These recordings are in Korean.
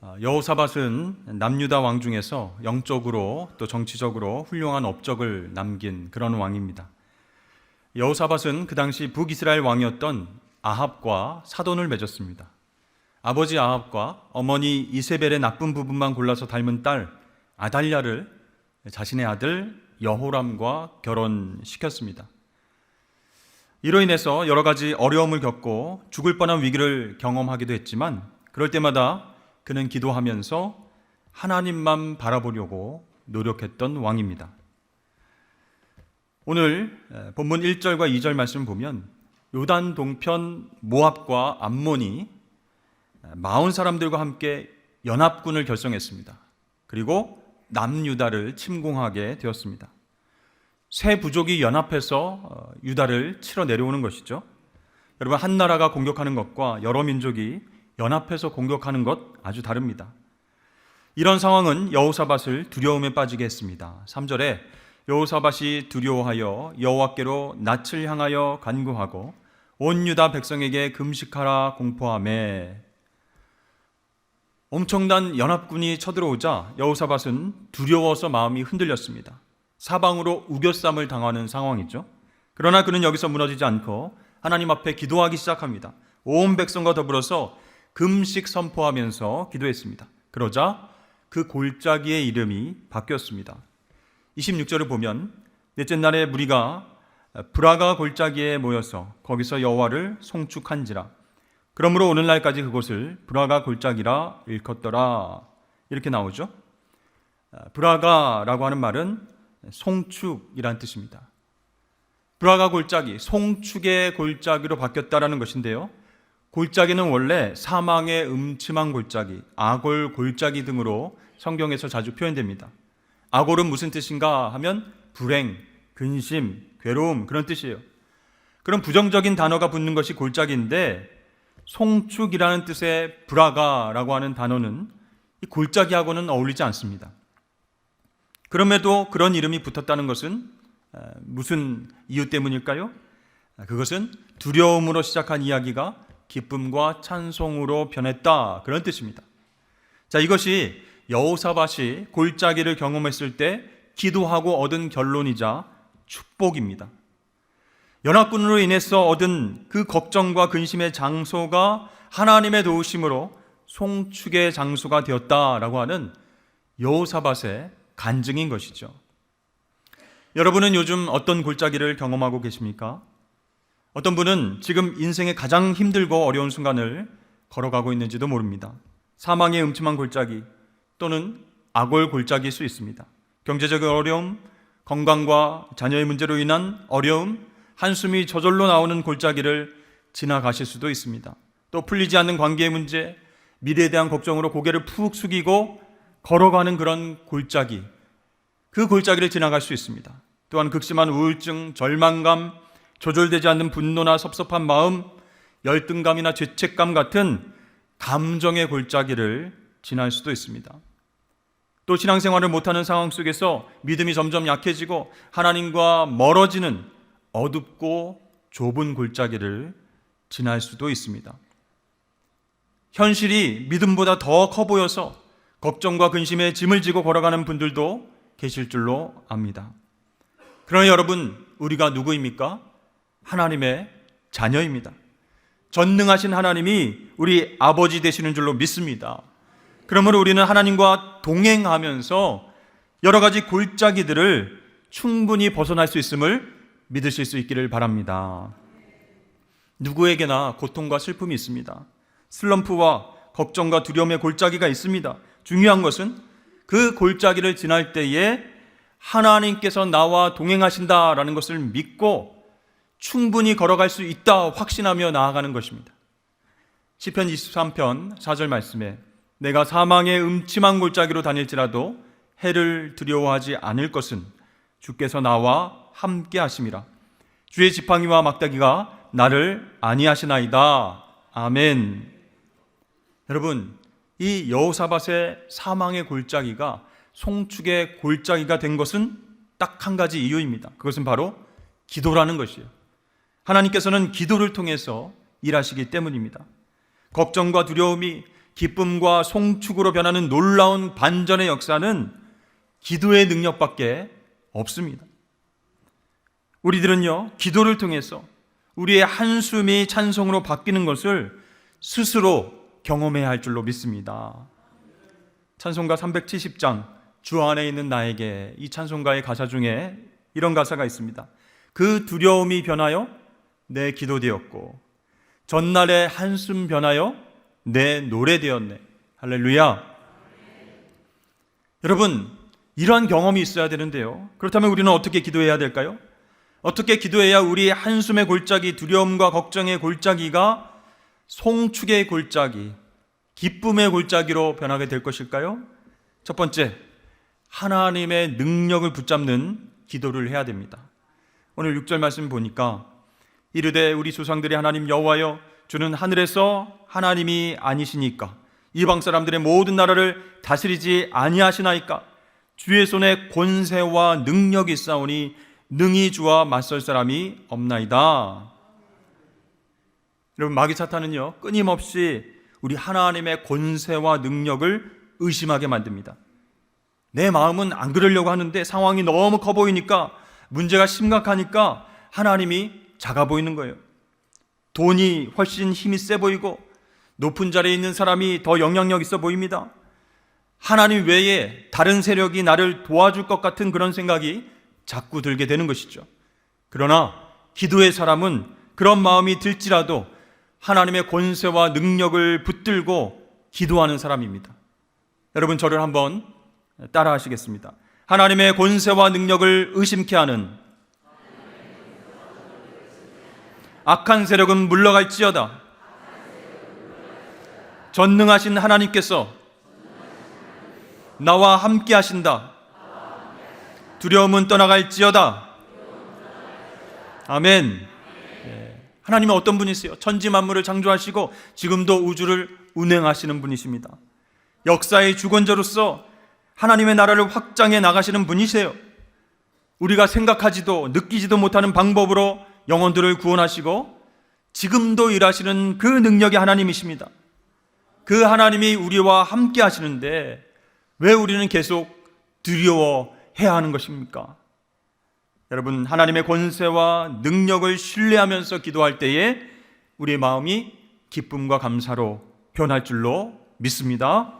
여호사밧은 남유다 왕 중에서 영적으로 또 정치적으로 훌륭한 업적을 남긴 그런 왕입니다. 여호사밧은 그 당시 북이스라엘 왕이었던 아합과 사돈을 맺었습니다. 아버지 아합과 어머니 이세벨의 나쁜 부분만 골라서 닮은 딸 아달랴를 자신의 아들 여호람과 결혼시켰습니다. 이로 인해서 여러 가지 어려움을 겪고 죽을 뻔한 위기를 경험하기도 했지만 그럴 때마다 그는 기도하면서 하나님만 바라보려고 노력했던 왕입니다. 오늘 본문 1절과 2절 말씀 보면 요단 동편 모압과 암몬이 마온 사람들과 함께 연합군을 결성했습니다. 그리고 남유다를 침공하게 되었습니다. 세 부족이 연합해서 유다를 치러 내려오는 것이죠. 여러분, 한 나라가 공격하는 것과 여러 민족이 연합해서 공격하는 것 아주 다릅니다. 이런 상황은 여호사밧을 두려움에 빠지게 했습니다. 3절에 여호사밧이 두려워하여 여호와께로 낯을 향하여 간구하고 온 유다 백성에게 금식하라 공포하며. 엄청난 연합군이 쳐들어오자 여호사밧은 두려워서 마음이 흔들렸습니다. 사방으로 우겨쌈을 당하는 상황이죠. 그러나 그는 여기서 무너지지 않고 하나님 앞에 기도하기 시작합니다. 온 백성과 더불어서 금식 선포하면서 기도했습니다. 그러자 그 골짜기의 이름이 바뀌었습니다. 26절을 보면 넷째 날에 무리가 브라가 골짜기에 모여서 거기서 여호와를 송축한지라. 그러므로 오늘날까지 그곳을 브라가 골짜기라 일컫더라. 이렇게 나오죠. 브라가라고 하는 말은 송축이란 뜻입니다. 브라가 골짜기, 송축의 골짜기로 바뀌었다라는 것인데요. 골짜기는 원래 사망의 음침한 골짜기, 아골 골짜기 등으로 성경에서 자주 표현됩니다. 아골은 무슨 뜻인가 하면 불행, 근심, 괴로움 그런 뜻이에요. 그런 부정적인 단어가 붙는 것이 골짜기인데 송축이라는 뜻의 브라가라고 하는 단어는 이 골짜기하고는 어울리지 않습니다. 그럼에도 그런 이름이 붙었다는 것은 무슨 이유 때문일까요? 그것은 두려움으로 시작한 이야기가 기쁨과 찬송으로 변했다, 그런 뜻입니다. 자, 이것이 여호사밧이 골짜기를 경험했을 때 기도하고 얻은 결론이자 축복입니다. 연합군으로 인해서 얻은 그 걱정과 근심의 장소가 하나님의 도우심으로 송축의 장소가 되었다라고 하는 여호사밧의 간증인 것이죠. 여러분은 요즘 어떤 골짜기를 경험하고 계십니까? 어떤 분은 지금 인생의 가장 힘들고 어려운 순간을 걸어가고 있는지도 모릅니다. 사망의 음침한 골짜기 또는 아골 골짜기일 수 있습니다. 경제적 어려움, 건강과 자녀의 문제로 인한 어려움, 한숨이 저절로 나오는 골짜기를 지나가실 수도 있습니다. 또 풀리지 않는 관계의 문제, 미래에 대한 걱정으로 고개를 푹 숙이고 걸어가는 그런 골짜기, 그 골짜기를 지나갈 수 있습니다. 또한 극심한 우울증, 절망감, 조절되지 않는 분노나 섭섭한 마음, 열등감이나 죄책감 같은 감정의 골짜기를 지날 수도 있습니다. 또 신앙생활을 못하는 상황 속에서 믿음이 점점 약해지고 하나님과 멀어지는 어둡고 좁은 골짜기를 지날 수도 있습니다. 현실이 믿음보다 더 커 보여서 걱정과 근심에 짐을 지고 걸어가는 분들도 계실 줄로 압니다. 그러나 여러분, 우리가 누구입니까? 하나님의 자녀입니다. 전능하신 하나님이 우리 아버지 되시는 줄로 믿습니다. 그러므로 우리는 하나님과 동행하면서 여러 가지 골짜기들을 충분히 벗어날 수 있음을 믿으실 수 있기를 바랍니다. 누구에게나 고통과 슬픔이 있습니다. 슬럼프와 걱정과 두려움의 골짜기가 있습니다. 중요한 것은 그 골짜기를 지날 때에 하나님께서 나와 동행하신다라는 것을 믿고 충분히 걸어갈 수 있다 확신하며 나아가는 것입니다. 시편 23편 4절 말씀에 내가 사망의 음침한 골짜기로 다닐지라도 해를 두려워하지 않을 것은 주께서 나와 함께 하심이라. 주의 지팡이와 막대기가 나를 안위하시나이다. 아멘. 여러분, 이 여호사밧의 사망의 골짜기가 송축의 골짜기가 된 것은 딱 한 가지 이유입니다. 그것은 바로 기도라는 것이에요. 하나님께서는 기도를 통해서 일하시기 때문입니다. 걱정과 두려움이 기쁨과 송축으로 변하는 놀라운 반전의 역사는 기도의 능력밖에 없습니다. 우리들은요, 기도를 통해서 우리의 한숨이 찬송으로 바뀌는 것을 스스로 경험해야 할 줄로 믿습니다. 찬송가 370장 주 안에 있는 나에게, 이 찬송가의 가사 중에 이런 가사가 있습니다. 그 두려움이 변하여 내 기도 되었고 전날의 한숨 변하여 내 노래 되었네. 할렐루야. 여러분, 이러한 경험이 있어야 되는데요, 그렇다면 우리는 어떻게 기도해야 될까요? 어떻게 기도해야 우리 한숨의 골짜기, 두려움과 걱정의 골짜기가 송축의 골짜기, 기쁨의 골짜기로 변하게 될 것일까요? 첫 번째, 하나님의 능력을 붙잡는 기도를 해야 됩니다. 오늘 6절 말씀 보니까 이르되 우리 조상들의 하나님 여호와여, 주는 하늘에서 하나님이 아니시니까 이방 사람들의 모든 나라를 다스리지 아니하시나이까? 주의 손에 권세와 능력이 있사오니 능히 주와 맞설 사람이 없나이다. 여러분, 마귀 사탄은요, 끊임없이 우리 하나님의 권세와 능력을 의심하게 만듭니다. 내 마음은 안 그러려고 하는데 상황이 너무 커 보이니까, 문제가 심각하니까 하나님이 작아 보이는 거예요. 돈이 훨씬 힘이 세 보이고 높은 자리에 있는 사람이 더 영향력 있어 보입니다. 하나님 외에 다른 세력이 나를 도와줄 것 같은 그런 생각이 자꾸 들게 되는 것이죠. 그러나 기도의 사람은 그런 마음이 들지라도 하나님의 권세와 능력을 붙들고 기도하는 사람입니다. 여러분, 저를 한번 따라 하시겠습니다. 하나님의 권세와 능력을 의심케 하는 악한 세력은 물러갈지어다. 전능하신 하나님께서 나와 함께 하신다. 두려움은 떠나갈지어다. 아멘. 하나님은 어떤 분이세요? 천지 만물을 창조하시고 지금도 우주를 운행하시는 분이십니다. 역사의 주권자로서 하나님의 나라를 확장해 나가시는 분이세요. 우리가 생각하지도 느끼지도 못하는 방법으로 영혼들을 구원하시고 지금도 일하시는 그 능력의 하나님이십니다. 그 하나님이 우리와 함께 하시는데 왜 우리는 계속 두려워해야 하는 것입니까? 여러분, 하나님의 권세와 능력을 신뢰하면서 기도할 때에 우리의 마음이 기쁨과 감사로 변할 줄로 믿습니다.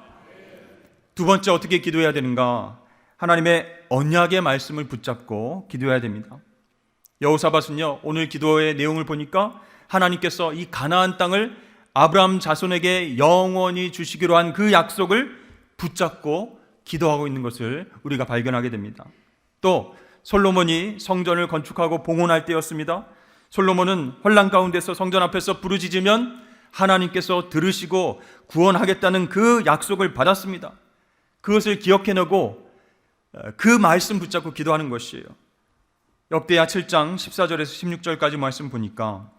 두 번째, 어떻게 기도해야 되는가? 하나님의 언약의 말씀을 붙잡고 기도해야 됩니다. 여호사밧은요, 오늘 기도의 내용을 보니까 하나님께서 이 가나안 땅을 아브라함 자손에게 영원히 주시기로 한 그 약속을 붙잡고 기도하고 있는 것을 우리가 발견하게 됩니다. 또 솔로몬이 성전을 건축하고 봉헌할 때였습니다. 솔로몬은 혼란 가운데서 성전 앞에서 부르짖으면 하나님께서 들으시고 구원하겠다는 그 약속을 받았습니다. 그것을 기억해내고 그 말씀 붙잡고 기도하는 것이에요. 역대하 7장 14절에서 16절까지 말씀 보니까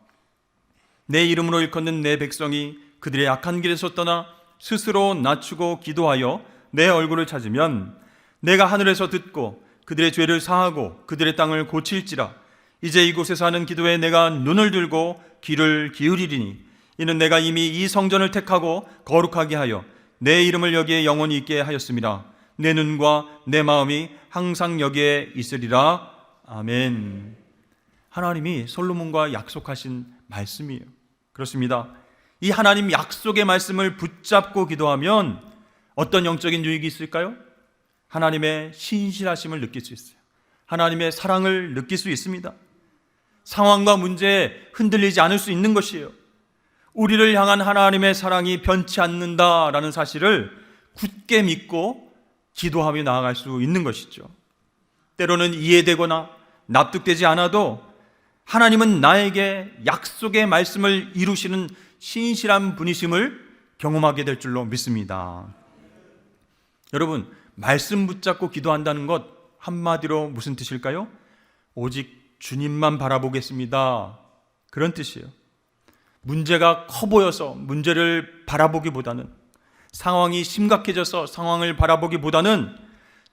내 이름으로 일컫는 내 백성이 그들의 악한 길에서 떠나 스스로 낮추고 기도하여 내 얼굴을 찾으면 내가 하늘에서 듣고 그들의 죄를 사하고 그들의 땅을 고칠지라. 이제 이곳에서 하는 기도에 내가 눈을 들고 귀를 기울이리니 이는 내가 이미 이 성전을 택하고 거룩하게 하여 내 이름을 여기에 영원히 있게 하였습니다. 내 눈과 내 마음이 항상 여기에 있으리라. 아멘. 하나님이 솔로몬과 약속하신 말씀이에요. 그렇습니다. 이 하나님 약속의 말씀을 붙잡고 기도하면 어떤 영적인 유익이 있을까요? 하나님의 신실하심을 느낄 수 있어요. 하나님의 사랑을 느낄 수 있습니다. 상황과 문제에 흔들리지 않을 수 있는 것이에요. 우리를 향한 하나님의 사랑이 변치 않는다라는 사실을 굳게 믿고 기도하며 나아갈 수 있는 것이죠. 때로는 이해되거나 납득되지 않아도 하나님은 나에게 약속의 말씀을 이루시는 신실한 분이심을 경험하게 될 줄로 믿습니다. 여러분, 말씀 붙잡고 기도한다는 것 한마디로 무슨 뜻일까요? 오직 주님만 바라보겠습니다. 그런 뜻이에요. 문제가 커 보여서 문제를 바라보기보다는, 상황이 심각해져서 상황을 바라보기보다는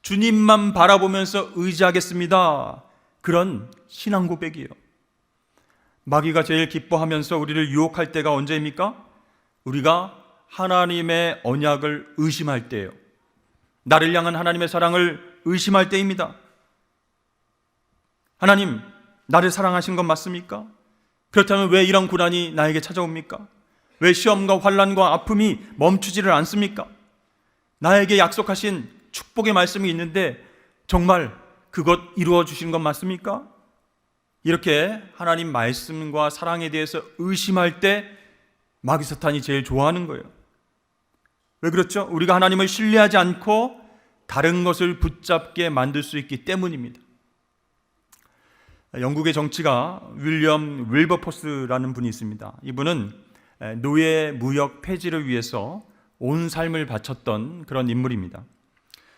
주님만 바라보면서 의지하겠습니다. 그런 신앙 고백이에요. 마귀가 제일 기뻐하면서 우리를 유혹할 때가 언제입니까? 우리가 하나님의 언약을 의심할 때예요. 나를 향한 하나님의 사랑을 의심할 때입니다. 하나님, 나를 사랑하신 건 맞습니까? 그렇다면 왜 이런 고난이 나에게 찾아옵니까? 왜 시험과 환난과 아픔이 멈추지를 않습니까? 나에게 약속하신 축복의 말씀이 있는데 정말 그것 이루어 주신 건 맞습니까? 이렇게 하나님 말씀과 사랑에 대해서 의심할 때 마귀사탄이 제일 좋아하는 거예요. 왜 그렇죠? 우리가 하나님을 신뢰하지 않고 다른 것을 붙잡게 만들 수 있기 때문입니다. 영국의 정치가 윌리엄 윌버포스라는 분이 있습니다. 이분은 노예 무역 폐지를 위해서 온 삶을 바쳤던 그런 인물입니다.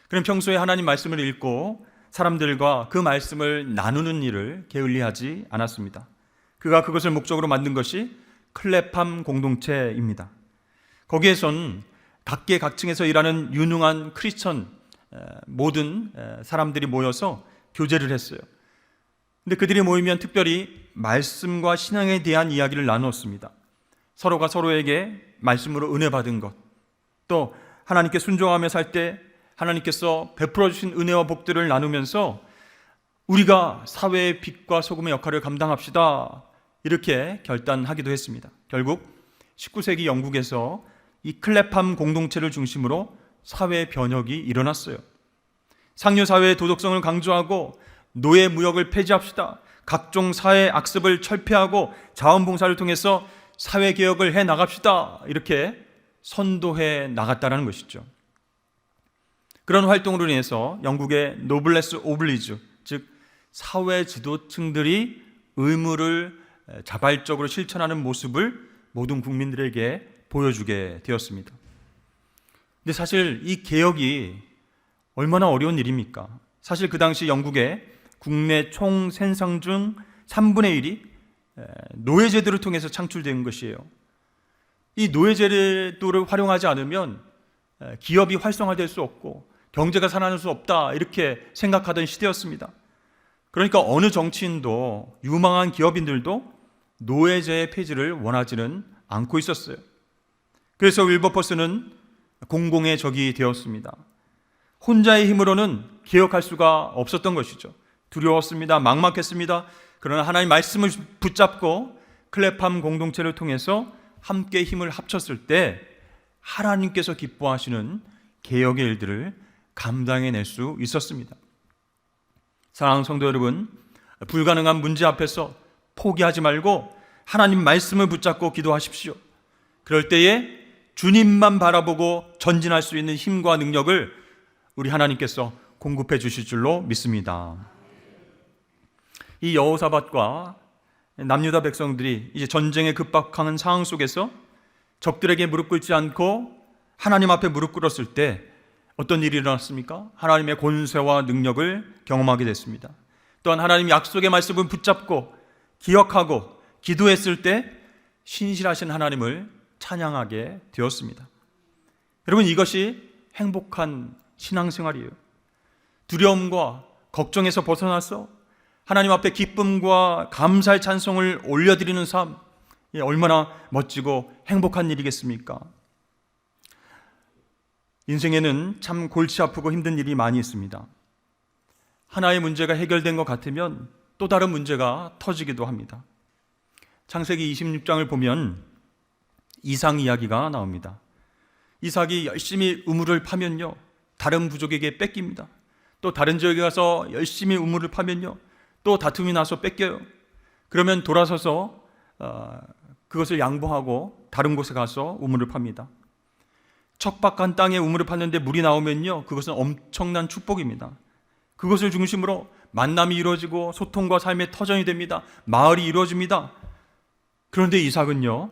그는 평소에 하나님 말씀을 읽고 사람들과 그 말씀을 나누는 일을 게을리하지 않았습니다. 그가 그것을 목적으로 만든 것이 클레팜 공동체입니다. 거기에선 각계각층에서 일하는 유능한 크리스천 모든 사람들이 모여서 교제를 했어요. 근데 그들이 모이면 특별히 말씀과 신앙에 대한 이야기를 나누었습니다. 서로가 서로에게 말씀으로 은혜 받은 것, 또 하나님께 순종하며 살 때 하나님께서 베풀어 주신 은혜와 복들을 나누면서 우리가 사회의 빛과 소금의 역할을 감당합시다, 이렇게 결단하기도 했습니다. 결국 19세기 영국에서 이 클레팜 공동체를 중심으로 사회 변혁이 일어났어요. 상류사회의 도덕성을 강조하고 노예 무역을 폐지합시다, 각종 사회 악습을 철폐하고 자원봉사를 통해서 사회개혁을 해 나갑시다, 이렇게 선도해 나갔다는 것이죠. 그런 활동으로 인해서 영국의 노블레스 오블리주, 즉 사회 지도층들이 의무를 자발적으로 실천하는 모습을 모든 국민들에게 보여주게 되었습니다. 근데 사실 이 개혁이 얼마나 어려운 일입니까? 사실 그 당시 영국의 국내 총 생산 중 3분의 1이 노예제도를 통해서 창출된 것이에요. 이 노예제도를 활용하지 않으면 기업이 활성화될 수 없고 경제가 살아날 수 없다, 이렇게 생각하던 시대였습니다. 그러니까 어느 정치인도 유망한 기업인들도 노예제의 폐지를 원하지는 않고 있었어요. 그래서 윌버포스는 공공의 적이 되었습니다. 혼자의 힘으로는 개혁할 수가 없었던 것이죠. 두려웠습니다. 막막했습니다. 그러나 하나님의 말씀을 붙잡고 클레팜 공동체를 통해서 함께 힘을 합쳤을 때 하나님께서 기뻐하시는 개혁의 일들을 감당해낼 수 있었습니다. 사랑하는 성도 여러분, 불가능한 문제 앞에서 포기하지 말고 하나님 말씀을 붙잡고 기도하십시오. 그럴 때에 주님만 바라보고 전진할 수 있는 힘과 능력을 우리 하나님께서 공급해 주실 줄로 믿습니다. 이 여호사밧과 남유다 백성들이 이제 전쟁에 급박한 상황 속에서 적들에게 무릎 꿇지 않고 하나님 앞에 무릎 꿇었을 때 어떤 일이 일어났습니까? 하나님의 권세와 능력을 경험하게 됐습니다. 또한 하나님 약속의 말씀을 붙잡고 기억하고 기도했을 때 신실하신 하나님을 찬양하게 되었습니다. 여러분, 이것이 행복한 신앙생활이에요. 두려움과 걱정에서 벗어나서 하나님 앞에 기쁨과 감사의 찬송을 올려드리는 삶, 얼마나 멋지고 행복한 일이겠습니까? 인생에는 참 골치 아프고 힘든 일이 많이 있습니다. 하나의 문제가 해결된 것 같으면 또 다른 문제가 터지기도 합니다. 창세기 26장을 보면 이삭 이야기가 나옵니다. 이삭이 열심히 우물을 파면요, 다른 부족에게 뺏깁니다. 또 다른 지역에 가서 열심히 우물을 파면요, 또 다툼이 나서 뺏겨요. 그러면 돌아서서 그것을 양보하고 다른 곳에 가서 우물을 팝니다. 척박한 땅에 우물을 팠는데 물이 나오면요, 그것은 엄청난 축복입니다. 그것을 중심으로 만남이 이루어지고 소통과 삶의 터전이 됩니다. 마을이 이루어집니다. 그런데 이삭은요,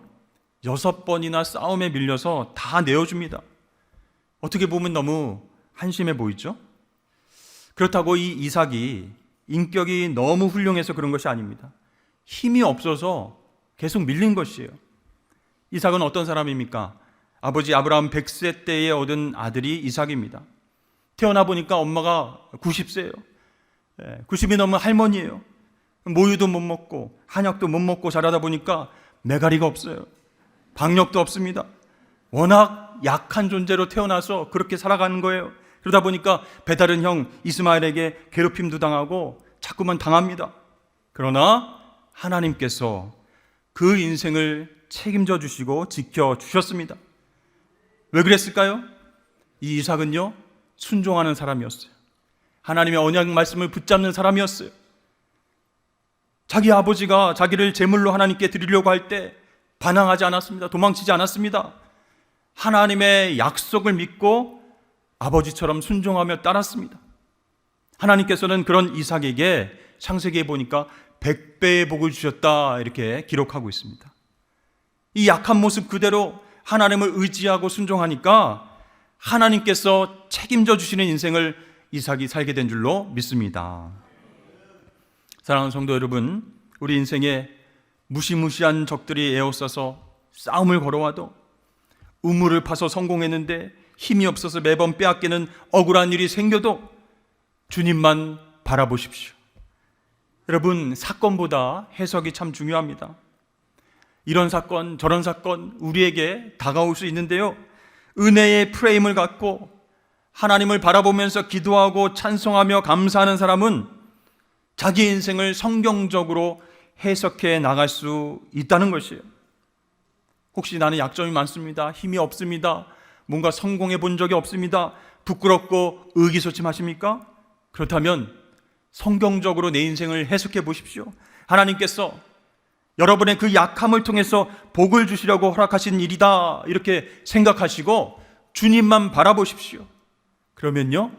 6번이나 싸움에 밀려서 다 내어줍니다. 어떻게 보면 너무 한심해 보이죠? 그렇다고 이 이삭이 인격이 너무 훌륭해서 그런 것이 아닙니다. 힘이 없어서 계속 밀린 것이에요. 이삭은 어떤 사람입니까? 아버지 아브라함 100세 때에 얻은 아들이 이삭입니다. 태어나 보니까 엄마가 90세예요. 90이 넘은 할머니예요. 모유도 못 먹고 한약도 못 먹고 자라다 보니까 매가리가 없어요. 박력도 없습니다. 워낙 약한 존재로 태어나서 그렇게 살아가는 거예요. 그러다 보니까 배다른 형 이스마엘에게 괴롭힘도 당하고 자꾸만 당합니다. 그러나 하나님께서 그 인생을 책임져 주시고 지켜 주셨습니다. 왜 그랬을까요? 이 이삭은요, 순종하는 사람이었어요. 하나님의 언약 말씀을 붙잡는 사람이었어요. 자기 아버지가 자기를 제물로 하나님께 드리려고 할 때 반항하지 않았습니다. 도망치지 않았습니다. 하나님의 약속을 믿고 아버지처럼 순종하며 따랐습니다. 하나님께서는 그런 이삭에게 창세기에 보니까 100배의 복을 주셨다 이렇게 기록하고 있습니다. 이 약한 모습 그대로 하나님을 의지하고 순종하니까 하나님께서 책임져 주시는 인생을 이삭이 살게 된 줄로 믿습니다. 사랑하는 성도 여러분, 우리 인생에 무시무시한 적들이 에워싸서 싸움을 걸어와도 우물을 파서 성공했는데 힘이 없어서 매번 빼앗기는 억울한 일이 생겨도 주님만 바라보십시오. 여러분, 사건보다 해석이 참 중요합니다. 이런 사건 저런 사건 우리에게 다가올 수 있는데요, 은혜의 프레임을 갖고 하나님을 바라보면서 기도하고 찬송하며 감사하는 사람은 자기 인생을 성경적으로 해석해 나갈 수 있다는 것이에요. 혹시 나는 약점이 많습니다, 힘이 없습니다, 뭔가 성공해 본 적이 없습니다, 부끄럽고 의기소침하십니까? 그렇다면 성경적으로 내 인생을 해석해 보십시오. 하나님께서 여러분의 그 약함을 통해서 복을 주시려고 허락하신 일이다 이렇게 생각하시고 주님만 바라보십시오. 그러면요,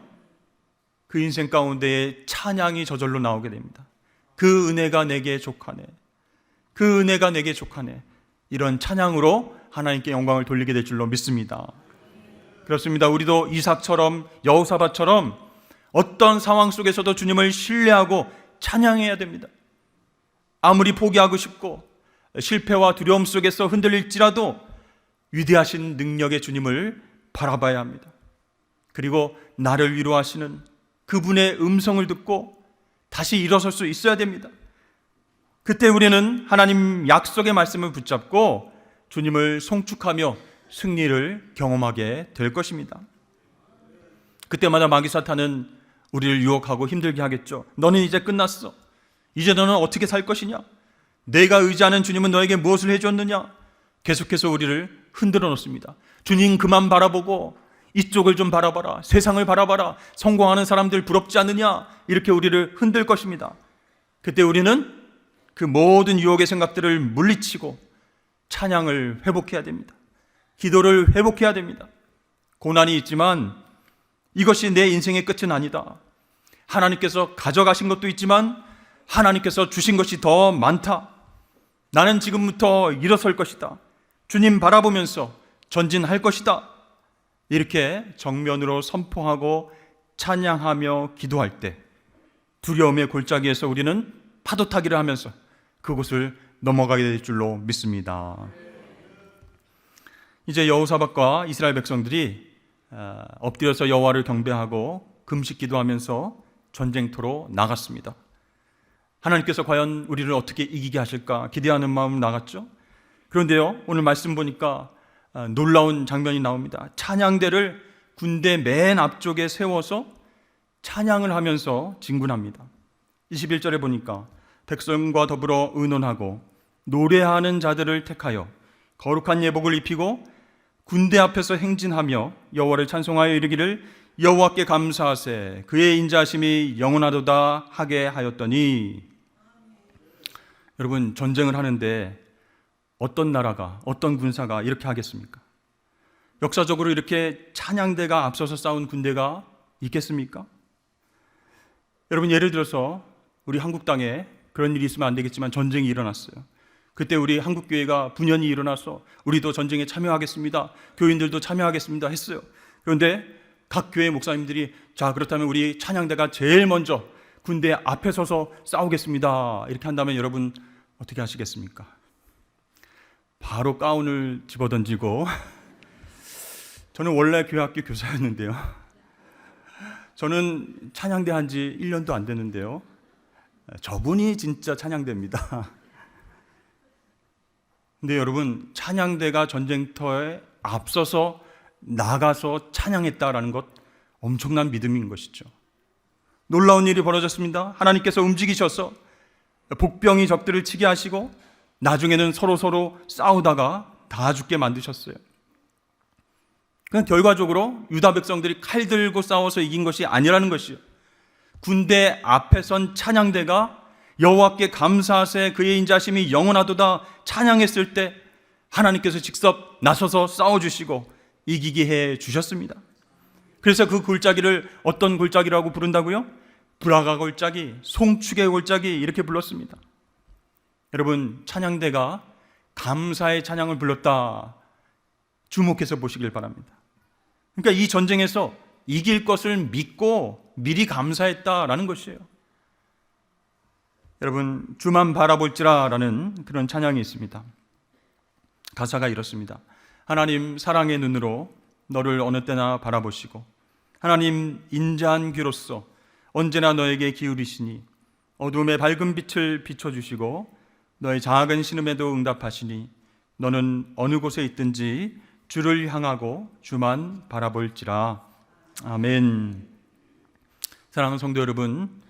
그 인생 가운데에 찬양이 저절로 나오게 됩니다. 그 은혜가 내게 족하네, 그 은혜가 내게 족하네, 이런 찬양으로 하나님께 영광을 돌리게 될 줄로 믿습니다. 그렇습니다. 우리도 이삭처럼 여호사밧처럼 어떤 상황 속에서도 주님을 신뢰하고 찬양해야 됩니다. 아무리 포기하고 싶고 실패와 두려움 속에서 흔들릴지라도 위대하신 능력의 주님을 바라봐야 합니다. 그리고 나를 위로하시는 그분의 음성을 듣고 다시 일어설 수 있어야 됩니다. 그때 우리는 하나님 약속의 말씀을 붙잡고 주님을 송축하며 승리를 경험하게 될 것입니다. 그때마다 마귀 사탄은 우리를 유혹하고 힘들게 하겠죠. 너는 이제 끝났어. 이제 너는 어떻게 살 것이냐? 내가 의지하는 주님은 너에게 무엇을 해줬느냐? 계속해서 우리를 흔들어 놓습니다. 주님 그만 바라보고 이쪽을 좀 바라봐라, 세상을 바라봐라, 성공하는 사람들 부럽지 않느냐? 이렇게 우리를 흔들 것입니다. 그때 우리는 그 모든 유혹의 생각들을 물리치고 찬양을 회복해야 됩니다. 기도를 회복해야 됩니다. 고난이 있지만 이것이 내 인생의 끝은 아니다. 하나님께서 가져가신 것도 있지만 하나님께서 주신 것이 더 많다. 나는 지금부터 일어설 것이다. 주님 바라보면서 전진할 것이다. 이렇게 정면으로 선포하고 찬양하며 기도할 때 두려움의 골짜기에서 우리는 파도 타기를 하면서 그곳을 넘어가게 될 줄로 믿습니다. 이제 여호사밧과 이스라엘 백성들이 엎드려서 여호와를 경배하고 금식 기도하면서 전쟁터로 나갔습니다. 하나님께서 과연 우리를 어떻게 이기게 하실까 기대하는 마음 나갔죠. 그런데요, 오늘 말씀 보니까 놀라운 장면이 나옵니다. 찬양대를 군대 맨 앞쪽에 세워서 찬양을 하면서 진군합니다. 21절에 보니까 백성과 더불어 의논하고 노래하는 자들을 택하여 거룩한 예복을 입히고 군대 앞에서 행진하며 여호와를 찬송하여 이르기를 여호와께 감사하세 그의 인자하심이 영원하도다 하게 하였더니. 여러분, 전쟁을 하는데 어떤 나라가 어떤 군사가 이렇게 하겠습니까? 역사적으로 이렇게 찬양대가 앞서서 싸운 군대가 있겠습니까? 여러분, 예를 들어서 우리 한국 땅에 그런 일이 있으면 안 되겠지만 전쟁이 일어났어요. 그때 우리 한국교회가 분연히 일어나서 우리도 전쟁에 참여하겠습니다, 교인들도 참여하겠습니다 했어요. 그런데 각 교회 목사님들이 자, 그렇다면 우리 찬양대가 제일 먼저 군대 앞에 서서 싸우겠습니다 이렇게 한다면 여러분 어떻게 하시겠습니까? 바로 가운을 집어던지고 저는 원래 교회학교 교사였는데요, 저는 찬양대 한 지 1년도 안 됐는데요, 저분이 진짜 찬양대입니다. 근데 여러분, 찬양대가 전쟁터에 앞서서 나가서 찬양했다라는 것, 엄청난 믿음인 것이죠. 놀라운 일이 벌어졌습니다. 하나님께서 움직이셔서 복병이 적들을 치게 하시고 나중에는 서로 싸우다가 다 죽게 만드셨어요. 그냥 결과적으로 유다 백성들이 칼 들고 싸워서 이긴 것이 아니라는 것이요, 군대 앞에 선 찬양대가 여호와께 감사하세 그의 인자심이 영원하도다 찬양했을 때 하나님께서 직접 나서서 싸워주시고 이기게 해 주셨습니다. 그래서 그 골짜기를 어떤 골짜기라고 부른다고요? 브라가 골짜기, 송축의 골짜기 이렇게 불렀습니다. 여러분, 찬양대가 감사의 찬양을 불렀다, 주목해서 보시길 바랍니다. 그러니까 이 전쟁에서 이길 것을 믿고 미리 감사했다라는 것이에요. 여러분, 주만 바라볼지라라는 그런 찬양이 있습니다. 가사가 이렇습니다. 하나님 사랑의 눈으로 너를 어느 때나 바라보시고 하나님 인자한 귀로써 언제나 너에게 기울이시니 어둠의 밝은 빛을 비춰주시고 너의 작은 신음에도 응답하시니 너는 어느 곳에 있든지 주를 향하고 주만 바라볼지라. 아멘. 사랑하는 성도 여러분,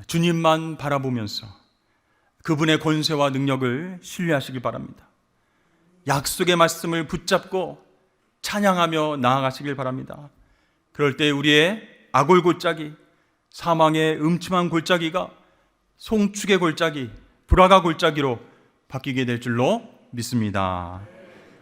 주님만 바라보면서 그분의 권세와 능력을 신뢰하시길 바랍니다. 약속의 말씀을 붙잡고 찬양하며 나아가시길 바랍니다. 그럴 때 우리의 아골 골짜기, 사망의 음침한 골짜기가 송축의 골짜기, 브라가 골짜기로 바뀌게 될 줄로 믿습니다.